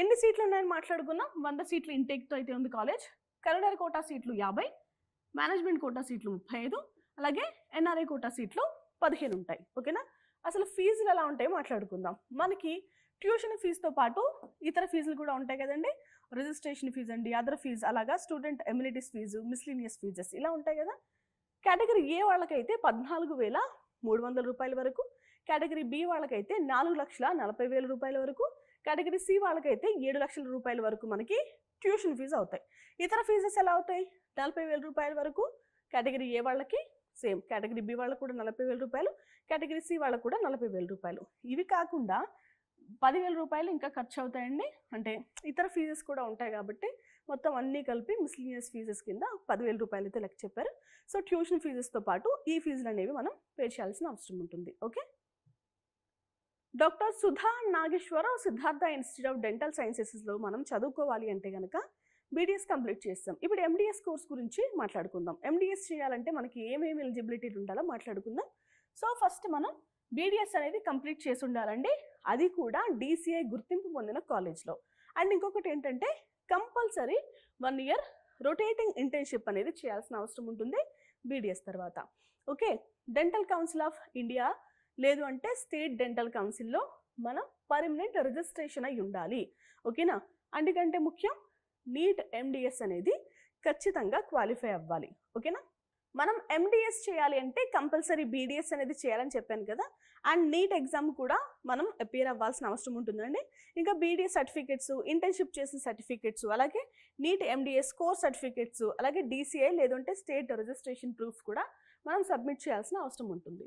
ఎన్ని సీట్లు ఉన్నాయని మాట్లాడుకున్నాం. 100 సీట్లు ఇంటేక్తో అయితే ఉంది కాలేజ్. కరీంనగర్ కోటా సీట్లు 50, మేనేజ్మెంట్ కోటా సీట్లు 35, అలాగే ఎన్ఆర్ఐ కోటా సీట్లు 15 ఉంటాయి. ఓకేనా. అసలు ఫీజులు ఎలా ఉంటాయో మాట్లాడుకుందాం. మనకి ట్యూషన్ ఫీజుతో పాటు ఇతర ఫీజులు కూడా ఉంటాయి కదండి. రిజిస్ట్రేషన్ ఫీజు అండి, అదర్ ఫీజు, అలాగా student amenities fee, miscellaneous fees ఇలా ఉంటాయి కదా. కేటగిరీ ఏ వాళ్ళకైతే 14,300 రూపాయల వరకు, కేటగిరీ బి వాళ్ళకైతే 4,40,000 రూపాయల వరకు, కేటగిరీ సి వాళ్ళకైతే 7 లక్షల రూపాయల వరకు మనకి ట్యూషన్ ఫీజు అవుతాయి. ఇతర ఫీజెస్ ఎలా అవుతాయి? 40,000 రూపాయల వరకు కేటగిరీ ఏ వాళ్ళకి, సేమ్ కేటగిరీ బి వాళ్ళకు కూడా 40,000 రూపాయలు, కేటగిరీ సి వాళ్ళకు కూడా 40,000 రూపాయలు. ఇవి కాకుండా 10,000 రూపాయలు ఇంకా ఖర్చు అవుతాయండి. అంటే ఇతర ఫీజెస్ కూడా ఉంటాయి కాబట్టి మొత్తం అన్నీ కలిపి మిస్లీనియస్ ఫీజెస్ కింద 10,000 రూపాయలు అయితే లెక్క చెప్పారు. సో ట్యూషన్ ఫీజెస్తో పాటు ఈ ఫీజులు అనేవి మనం పే చేయాల్సిన అవసరం ఉంటుంది. Okay. Doctor Sudha Nageswara Rao Siddhartha institute of dental సైన్సెస్లో మనం చదువుకోవాలి అంటే కనుక బీడీఎస్ కంప్లీట్ చేస్తాం. ఇప్పుడు ఎండిఎస్ కోర్స్ గురించి మాట్లాడుకుందాం. ఎండిఎస్ చేయాలంటే మనకి ఏమేమి ఎలిజిబిలిటీ ఉండాలో మాట్లాడుకుందాం. సో ఫస్ట్ మనం బీడీఎస్ అనేది కంప్లీట్ చేసి ఉండాలండి. అది కూడా DCI గుర్తింపు పొందిన కాలేజ్లో. అండ్ ఇంకొకటి ఏంటంటే కంపల్సరీ 1 year రొటేటింగ్ ఇంటర్న్షిప్ అనేది చేయాల్సిన అవసరం ఉంటుంది బీడీఎస్ తర్వాత. Okay. Dental council of India లేదు అంటే స్టేట్ డెంటల్ కౌన్సిల్లో మనం పర్మనెంట్ రిజిస్ట్రేషన్ అయి ఉండాలి. ఓకేనా. అందుకంటే ముఖ్యం నీట్ MDS అనేది ఖచ్చితంగా క్వాలిఫై అవ్వాలి. ఓకేనా. మనం MDS చేయాలి అంటే కంపల్సరీ BDS అనేది చేయాలని చెప్పాను కదా. అండ్ నీట్ ఎగ్జామ్ కూడా మనం అపియర్ అవ్వాల్సిన అవసరం ఉంటుందండి. ఇంకా BDS సర్టిఫికెట్స్, ఇంటర్న్షిప్ చేసిన సర్టిఫికెట్స్, అలాగే నీట్ MDS కోర్స్ సర్టిఫికెట్స్, అలాగే DCI లేదంటే స్టేట్ రిజిస్ట్రేషన్ ప్రూఫ్ కూడా మనం సబ్మిట్ చేయాల్సిన అవసరం ఉంటుంది.